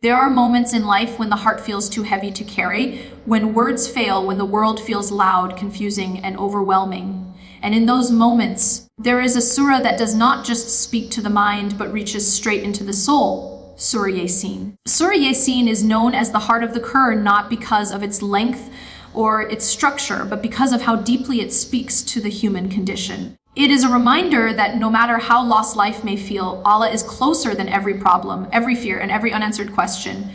There are moments in life when the heart feels too heavy to carry, when words fail, when the world feels loud, confusing, and overwhelming. And in those moments, there is a surah that does not just speak to the mind, but reaches straight into the soul. Surah Yaseen. Surah Yaseen is known as the heart of the Qur'an not because of its length or its structure, but because of how deeply it speaks to the human condition. It is a reminder that no matter how lost life may feel, Allah is closer than every problem, every fear, and every unanswered question.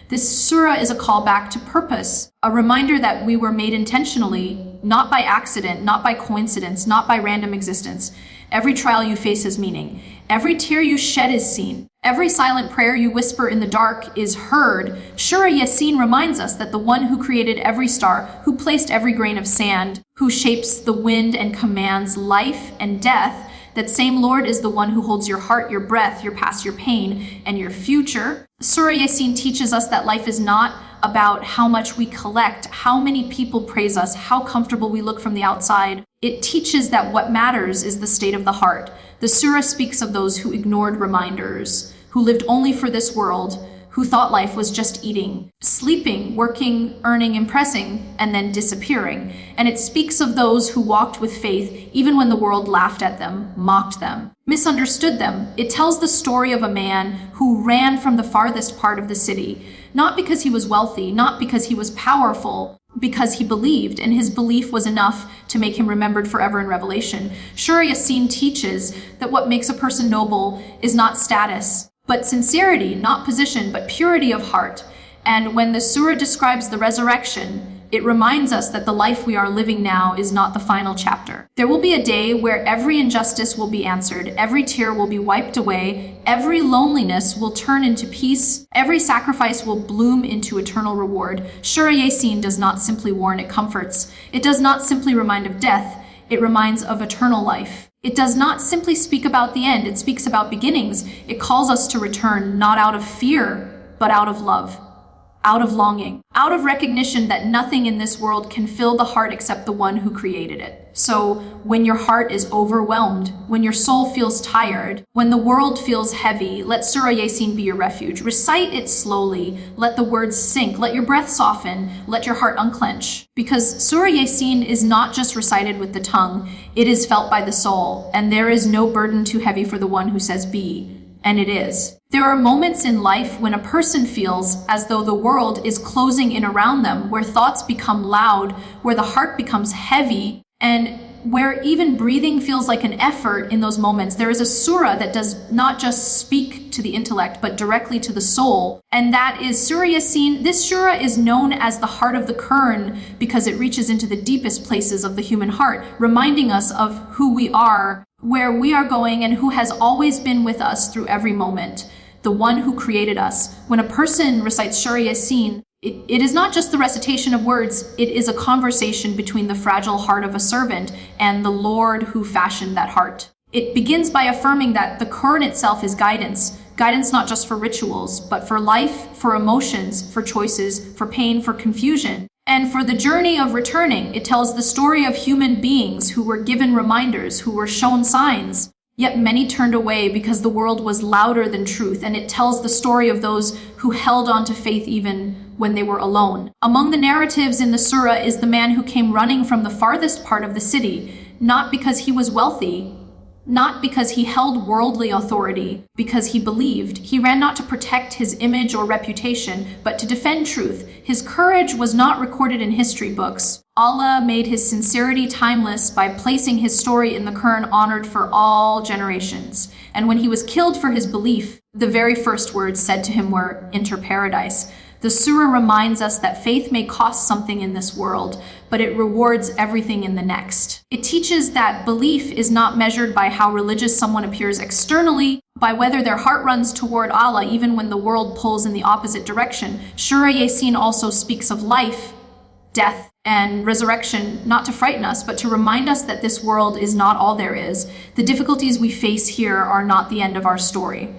This surah is a call back to purpose, a reminder that we were made intentionally, not by accident, not by coincidence, not by random existence. Every trial you face has meaning. Every tear you shed is seen. Every silent prayer you whisper in the dark is heard. Surah Yaseen reminds us that the one who created every star, who placed every grain of sand, who shapes the wind and commands life and death, that same Lord is the one who holds your heart, your breath, your past, your pain, and your future. Surah Yaseen teaches us that life is not about how much we collect, how many people praise us, how comfortable we look from the outside. It teaches that what matters is the state of the heart. The surah speaks of those who ignored reminders, who lived only for this world, who thought life was just eating, sleeping, working, earning, impressing, and then disappearing. And it speaks of those who walked with faith even when the world laughed at them, mocked them, misunderstood them. It tells the story of a man who ran from the farthest part of the city, not because he was wealthy, not because he was powerful, because he believed, and his belief was enough to make him remembered forever in Revelation. Surah Yaseen teaches that what makes a person noble is not status, but sincerity, not position, but purity of heart. And when the surah describes the resurrection, it reminds us that the life we are living now is not the final chapter. There will be a day where every injustice will be answered, every tear will be wiped away, every loneliness will turn into peace, every sacrifice will bloom into eternal reward. Surah Yaseen does not simply warn, it comforts. It does not simply remind of death, it reminds of eternal life. It does not simply speak about the end, it speaks about beginnings. It calls us to return, not out of fear, but out of love, out of longing, out of recognition that nothing in this world can fill the heart except the one who created it. So when your heart is overwhelmed, when your soul feels tired, when the world feels heavy, let Surah Yaseen be your refuge. Recite it slowly, let the words sink, let your breath soften, let your heart unclench. Because Surah Yaseen is not just recited with the tongue, it is felt by the soul, and there is no burden too heavy for the one who says be. And it is. There are moments in life when a person feels as though the world is closing in around them, where thoughts become loud, where the heart becomes heavy, and where even breathing feels like an effort in those moments. There is a surah that does not just speak to the intellect, but directly to the soul. And that is Surah Yaseen. This surah is known as the heart of the Qur'an because it reaches into the deepest places of the human heart, reminding us of who we are, where we are going, and who has always been with us through every moment, the one who created us. When a person recites Surah Yaseen, it is not just the recitation of words, it is a conversation between the fragile heart of a servant and the Lord who fashioned that heart. It begins by affirming that the Qur'an itself is guidance, guidance not just for rituals, but for life, for emotions, for choices, for pain, for confusion. And for the journey of returning, it tells the story of human beings who were given reminders, who were shown signs, yet many turned away because the world was louder than truth. And it tells the story of those who held on to faith even when they were alone. Among the narratives in the surah is the man who came running from the farthest part of the city, not because he was wealthy, not because he held worldly authority, because he believed. He ran not to protect his image or reputation, but to defend truth. His courage was not recorded in history books. Allah made his sincerity timeless by placing his story in the Qur'an, honored for all generations. And when he was killed for his belief, the very first words said to him were, "Enter paradise." The surah reminds us that faith may cost something in this world, but it rewards everything in the next. It teaches that belief is not measured by how religious someone appears externally, by whether their heart runs toward Allah even when the world pulls in the opposite direction. Surah Yaseen also speaks of life, death, and resurrection, not to frighten us, but to remind us that this world is not all there is. The difficulties we face here are not the end of our story.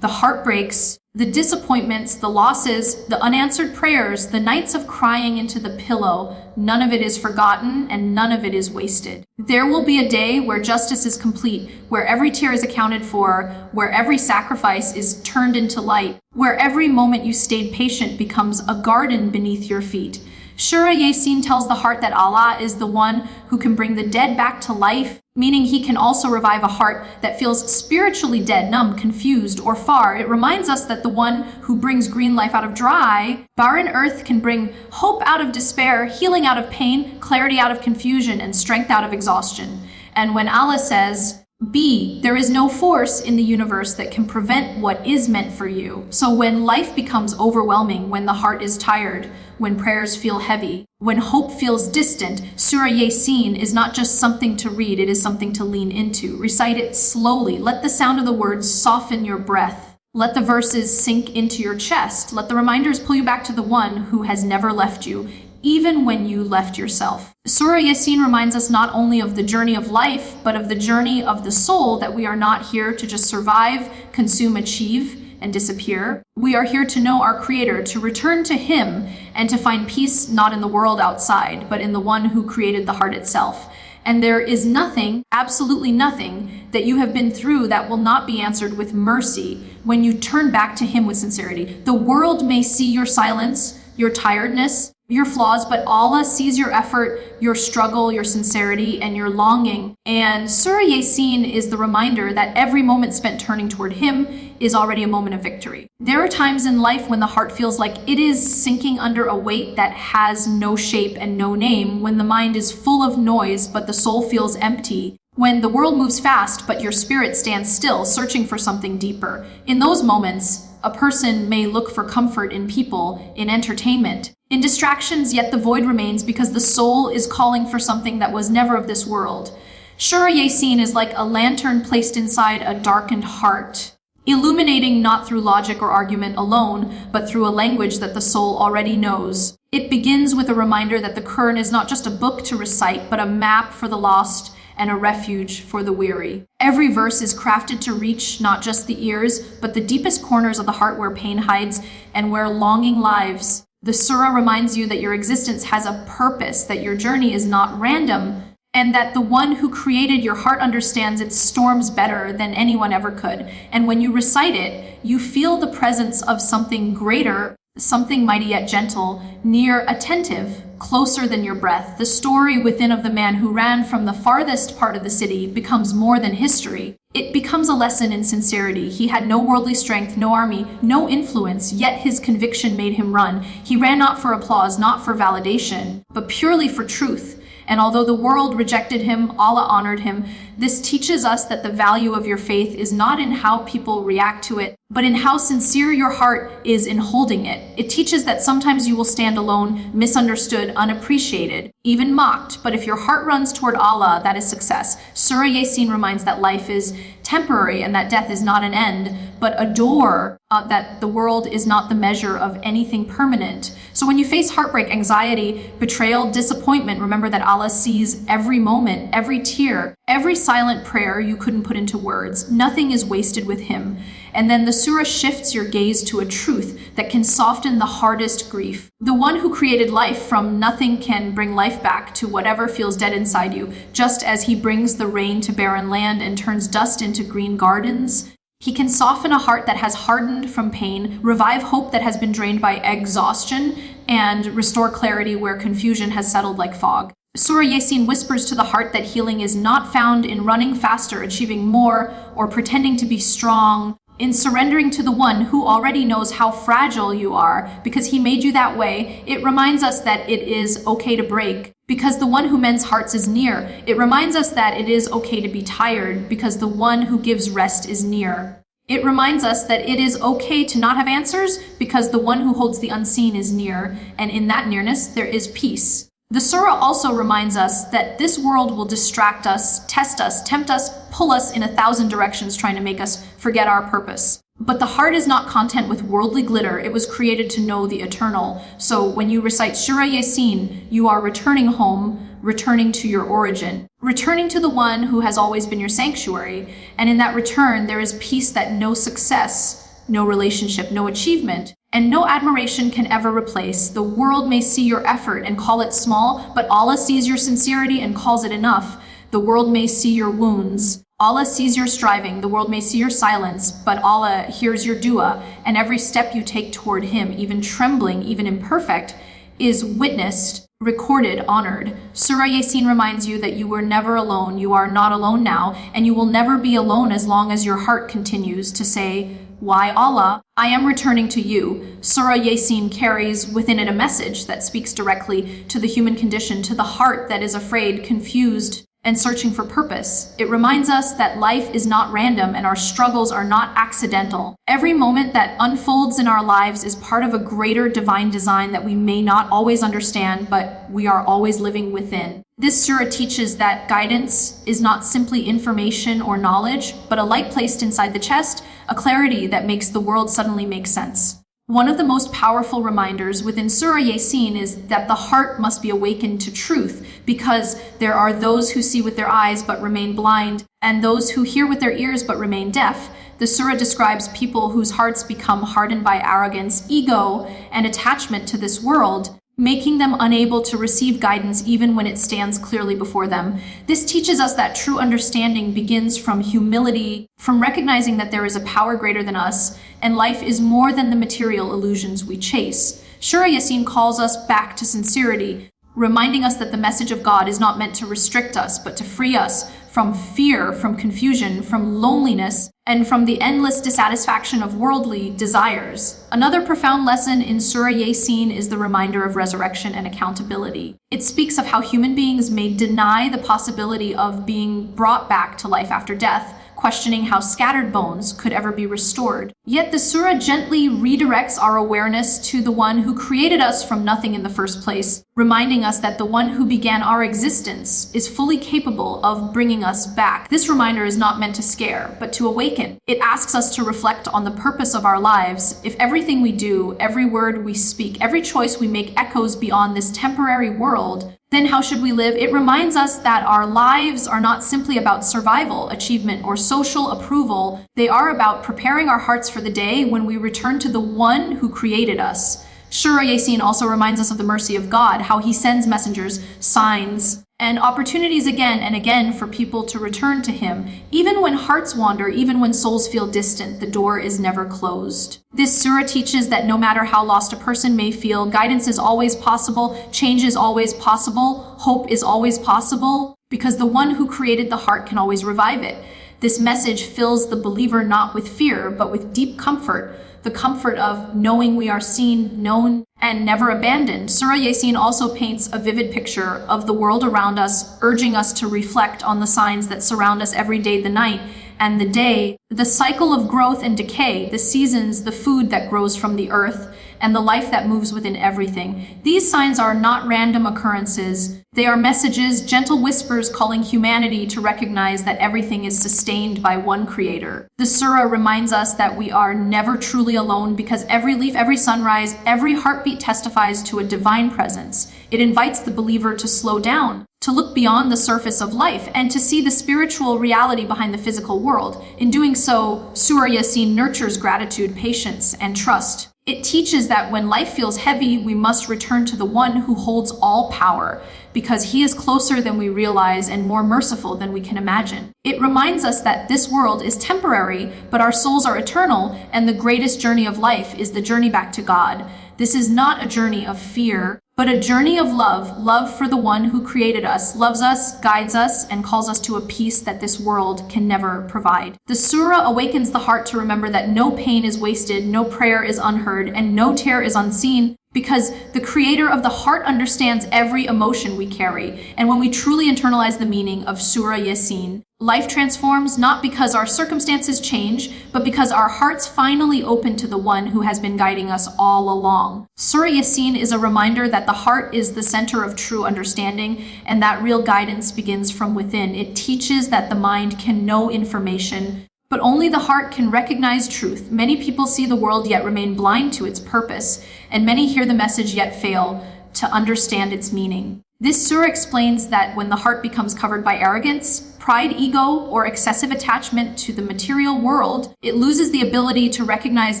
The heartbreaks, The disappointments, the losses, the unanswered prayers, the nights of crying into the pillow, none of it is forgotten and none of it is wasted. There will be a day where justice is complete, where every tear is accounted for, where every sacrifice is turned into light, where every moment you stayed patient becomes a garden beneath your feet. Surah Yaseen tells the heart that Allah is the one who can bring the dead back to life, meaning he can also revive a heart that feels spiritually dead, numb, confused, or far. It reminds us that the one who brings green life out of dry, barren earth can bring hope out of despair, healing out of pain, clarity out of confusion, and strength out of exhaustion. And when Allah says, "Be, there is no force in the universe that can prevent what is meant for you." So when life becomes overwhelming, when the heart is tired, when prayers feel heavy, when hope feels distant, Surah Yaseen is not just something to read, it is something to lean into. Recite it slowly. Let the sound of the words soften your breath. Let the verses sink into your chest. Let the reminders pull you back to the one who has never left you, even when you left yourself. Surah Yaseen reminds us not only of the journey of life, but of the journey of the soul, that we are not here to just survive, consume, achieve, and disappear. We are here to know our Creator, to return to Him, and to find peace not in the world outside, but in the one who created the heart itself. And there is nothing, absolutely nothing, that you have been through that will not be answered with mercy when you turn back to Him with sincerity. The world may see your silence, your tiredness, your flaws, but Allah sees your effort, your struggle, your sincerity, and your longing. And Surah Yaseen is the reminder that every moment spent turning toward Him is already a moment of victory. There are times in life when the heart feels like it is sinking under a weight that has no shape and no name, when the mind is full of noise but the soul feels empty, when the world moves fast but your spirit stands still, searching for something deeper. In those moments, a person may look for comfort in people, in entertainment, in distractions, yet the void remains because the soul is calling for something that was never of this world. Surah Yaseen is like a lantern placed inside a darkened heart, illuminating not through logic or argument alone, but through a language that the soul already knows. It begins with a reminder that the Qur'an is not just a book to recite, but a map for the lost and a refuge for the weary. Every verse is crafted to reach not just the ears, but the deepest corners of the heart where pain hides and where longing lives. The surah reminds you that your existence has a purpose, that your journey is not random, and that the one who created your heart understands its storms better than anyone ever could. And when you recite it, you feel the presence of something greater, something mighty yet gentle, near, attentive, closer than your breath. The story within of the man who ran from the farthest part of the city becomes more than history. It becomes a lesson in sincerity. He had no worldly strength, no army, no influence, yet his conviction made him run. He ran not for applause, not for validation, but purely for truth. And although the world rejected him, Allah honored him. This teaches us that the value of your faith is not in how people react to it, but in how sincere your heart is in holding it. It teaches that sometimes you will stand alone, misunderstood, unappreciated, even mocked. But if your heart runs toward Allah, that is success. Surah Yaseen reminds that life is temporary and that death is not an end, but a door, that the world is not the measure of anything permanent. So when you face heartbreak, anxiety, betrayal, disappointment, remember that Allah sees every moment, every tear, every silent prayer you couldn't put into words. Nothing is wasted with Him. And then the surah shifts your gaze to a truth that can soften the hardest grief. The one who created life from nothing can bring life back to whatever feels dead inside you, just as He brings the rain to barren land and turns dust into green gardens. He can soften a heart that has hardened from pain, revive hope that has been drained by exhaustion, and restore clarity where confusion has settled like fog. Surah Yaseen whispers to the heart that healing is not found in running faster, achieving more, or pretending to be strong, in surrendering to the one who already knows how fragile you are because He made you that way. It reminds us that it is okay to break because the one who mends hearts is near. It reminds us that it is okay to be tired because the one who gives rest is near. It reminds us that it is okay to not have answers because the one who holds the unseen is near, and in that nearness there is peace. The surah also reminds us that this world will distract us, test us, tempt us, pull us in 1,000 directions trying to make us forget our purpose. But the heart is not content with worldly glitter. It was created to know the eternal. So when you recite Surah Yaseen, you are returning home, returning to your origin, returning to the one who has always been your sanctuary. And in that return, there is peace that no success, no relationship, no achievement, and no admiration can ever replace. The world may see your effort and call it small, but Allah sees your sincerity and calls it enough. The world may see your wounds. Allah sees your striving. The world may see your silence, but Allah hears your dua, and every step you take toward Him, even trembling, even imperfect, is witnessed, recorded, honored. Surah Yaseen reminds you that you were never alone. You are not alone now, and you will never be alone as long as your heart continues to say, "Why Allah, I am returning to you." Surah Yaseen carries within it a message that speaks directly to the human condition, to the heart that is afraid, confused, and searching for purpose. It reminds us that life is not random and our struggles are not accidental. Every moment that unfolds in our lives is part of a greater divine design that we may not always understand, but we are always living within. This surah teaches that guidance is not simply information or knowledge, but a light placed inside the chest, a clarity that makes the world suddenly make sense. One of the most powerful reminders within Surah Yaseen is that the heart must be awakened to truth, because there are those who see with their eyes but remain blind, and those who hear with their ears but remain deaf. The surah describes people whose hearts become hardened by arrogance, ego, and attachment to this world, making them unable to receive guidance even when it stands clearly before them. This teaches us that true understanding begins from humility, from recognizing that there is a power greater than us, and life is more than the material illusions we chase. Surah Yaseen calls us back to sincerity, reminding us that the message of God is not meant to restrict us, but to free us from fear, from confusion, from loneliness, and from the endless dissatisfaction of worldly desires. Another profound lesson in Surah Yaseen is the reminder of resurrection and accountability. It speaks of how human beings may deny the possibility of being brought back to life after death, questioning how scattered bones could ever be restored. Yet the surah gently redirects our awareness to the one who created us from nothing in the first place, reminding us that the one who began our existence is fully capable of bringing us back. This reminder is not meant to scare, but to awaken. It asks us to reflect on the purpose of our lives. If everything we do, every word we speak, every choice we make echoes beyond this temporary world, then how should we live? It reminds us that our lives are not simply about survival, achievement, or social approval. They are about preparing our hearts for the day when we return to the one who created us. Surah Yaseen also reminds us of the mercy of God, how He sends messengers, signs, and opportunities again and again for people to return to Him. Even when hearts wander, even when souls feel distant, the door is never closed. This surah teaches that no matter how lost a person may feel, guidance is always possible, change is always possible, hope is always possible, because the one who created the heart can always revive it. This message fills the believer not with fear, but with deep comfort, the comfort of knowing we are seen, known, and never abandoned. Surah Yaseen also paints a vivid picture of the world around us, urging us to reflect on the signs that surround us every day, the night and the day, the cycle of growth and decay, the seasons, the food that grows from the earth, and the life that moves within everything. These signs are not random occurrences. They are messages, gentle whispers calling humanity to recognize that everything is sustained by one creator. The surah reminds us that we are never truly alone, because every leaf, every sunrise, every heartbeat testifies to a divine presence. It invites the believer to slow down, to look beyond the surface of life, and to see the spiritual reality behind the physical world. In doing so, Surah Yaseen nurtures gratitude, patience, and trust. It teaches that when life feels heavy, we must return to the one who holds all power, because He is closer than we realize and more merciful than we can imagine. It reminds us that this world is temporary, but our souls are eternal, and the greatest journey of life is the journey back to God. This is not a journey of fear, but a journey of love for the one who created us, loves us, guides us, and calls us to a peace that this world can never provide. The surah awakens the heart to remember that no pain is wasted, no prayer is unheard, and no tear is unseen, because the creator of the heart understands every emotion we carry. And when we truly internalize the meaning of Surah Yaseen, life transforms, not because our circumstances change, but because our hearts finally open to the one who has been guiding us all along. Surah Yaseen is a reminder that the heart is the center of true understanding, and that real guidance begins from within. It teaches that the mind can know information, but only the heart can recognize truth. Many people see the world yet remain blind to its purpose, and many hear the message yet fail to understand its meaning. This surah explains that when the heart becomes covered by arrogance, pride, ego, or excessive attachment to the material world, it loses the ability to recognize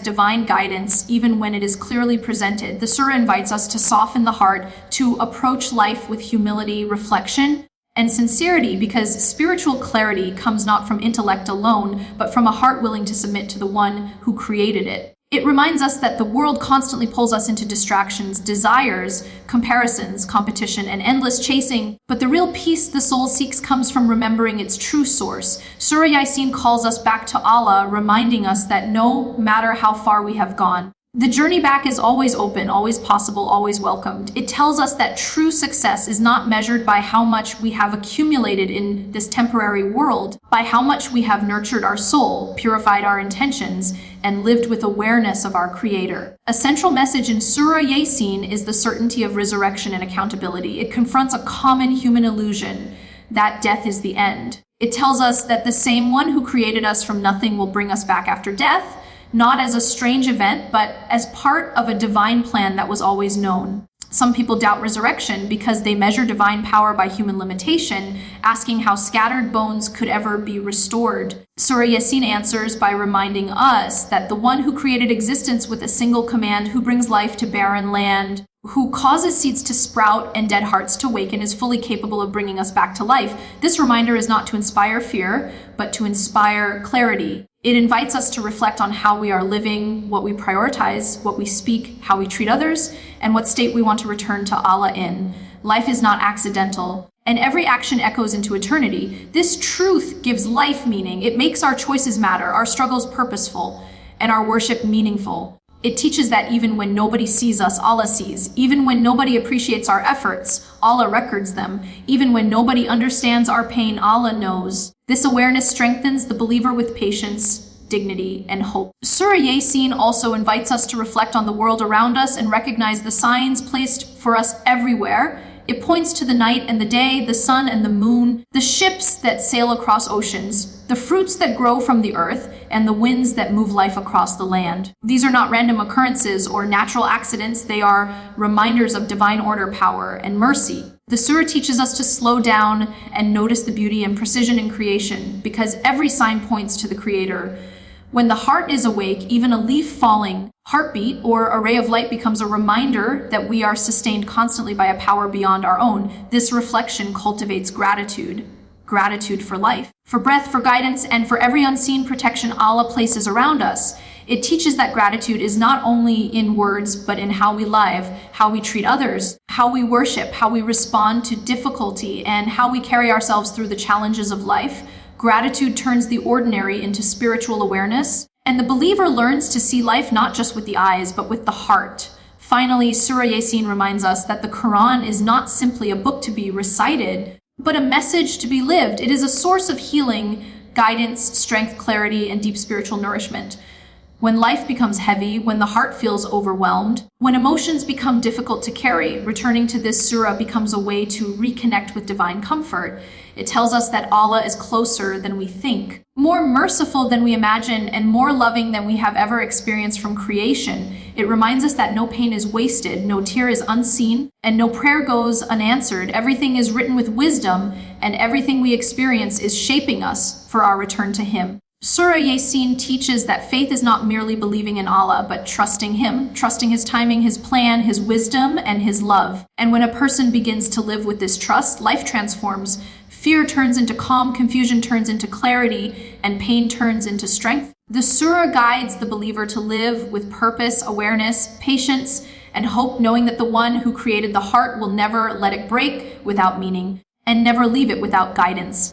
divine guidance even when it is clearly presented. The surah invites us to soften the heart, to approach life with humility, reflection, and sincerity, because spiritual clarity comes not from intellect alone, but from a heart willing to submit to the one who created it. It reminds us that the world constantly pulls us into distractions, desires, comparisons, competition, and endless chasing, but the real peace the soul seeks comes from remembering its true source. Surah Yaseen calls us back to Allah, reminding us that no matter how far we have gone, the journey back is always open, always possible, always welcomed. It tells us that true success is not measured by how much we have accumulated in this temporary world, by how much we have nurtured our soul, purified our intentions, and lived with awareness of our Creator. A central message in Surah Yaseen is the certainty of resurrection and accountability. It confronts a common human illusion that death is the end. It tells us that the same one who created us from nothing will bring us back after death, not as a strange event, but as part of a divine plan that was always known. Some people doubt resurrection because they measure divine power by human limitation, asking how scattered bones could ever be restored. Surah Yaseen answers by reminding us that the one who created existence with a single command, who brings life to barren land, who causes seeds to sprout and dead hearts to waken, is fully capable of bringing us back to life. This reminder is not to inspire fear, but to inspire clarity. It invites us to reflect on how we are living, what we prioritize, what we speak, how we treat others, and what state we want to return to Allah in. Life is not accidental, and every action echoes into eternity. This truth gives life meaning. It makes our choices matter, our struggles purposeful, and our worship meaningful. It teaches that even when nobody sees us, Allah sees. Even when nobody appreciates our efforts, Allah records them. Even when nobody understands our pain, Allah knows. This awareness strengthens the believer with patience, dignity, and hope. Surah Yaseen also invites us to reflect on the world around us and recognize the signs placed for us everywhere. It points to the night and the day, the sun and the moon, the ships that sail across oceans, the fruits that grow from the earth, and the winds that move life across the land. These are not random occurrences or natural accidents. They are reminders of divine order, power, and mercy. The surah teaches us to slow down and notice the beauty and precision in creation, because every sign points to the Creator. When the heart is awake, even a leaf falling, heartbeat, or a ray of light becomes a reminder that we are sustained constantly by a power beyond our own. This reflection cultivates gratitude for life, for breath, for guidance, and for every unseen protection Allah places around us. It teaches that gratitude is not only in words, but in how we live, how we treat others, how we worship, how we respond to difficulty, and how we carry ourselves through the challenges of life. Gratitude turns the ordinary into spiritual awareness, and the believer learns to see life not just with the eyes, but with the heart. Finally, Surah Yaseen reminds us that the Qur'an is not simply a book to be recited, but a message to be lived. It is a source of healing, guidance, strength, clarity, and deep spiritual nourishment. When life becomes heavy, when the heart feels overwhelmed, when emotions become difficult to carry, returning to this surah becomes a way to reconnect with divine comfort. It tells us that Allah is closer than we think, more merciful than we imagine, and more loving than we have ever experienced from creation. It reminds us that no pain is wasted, no tear is unseen, and no prayer goes unanswered. Everything is written with wisdom, and everything we experience is shaping us for our return to Him. Surah Yaseen teaches that faith is not merely believing in Allah, but trusting Him, trusting His timing, His plan, His wisdom, and His love. And when a person begins to live with this trust, life transforms. Fear turns into calm, confusion turns into clarity, and pain turns into strength. The surah guides the believer to live with purpose, awareness, patience, and hope, knowing that the one who created the heart will never let it break without meaning, and never leave it without guidance.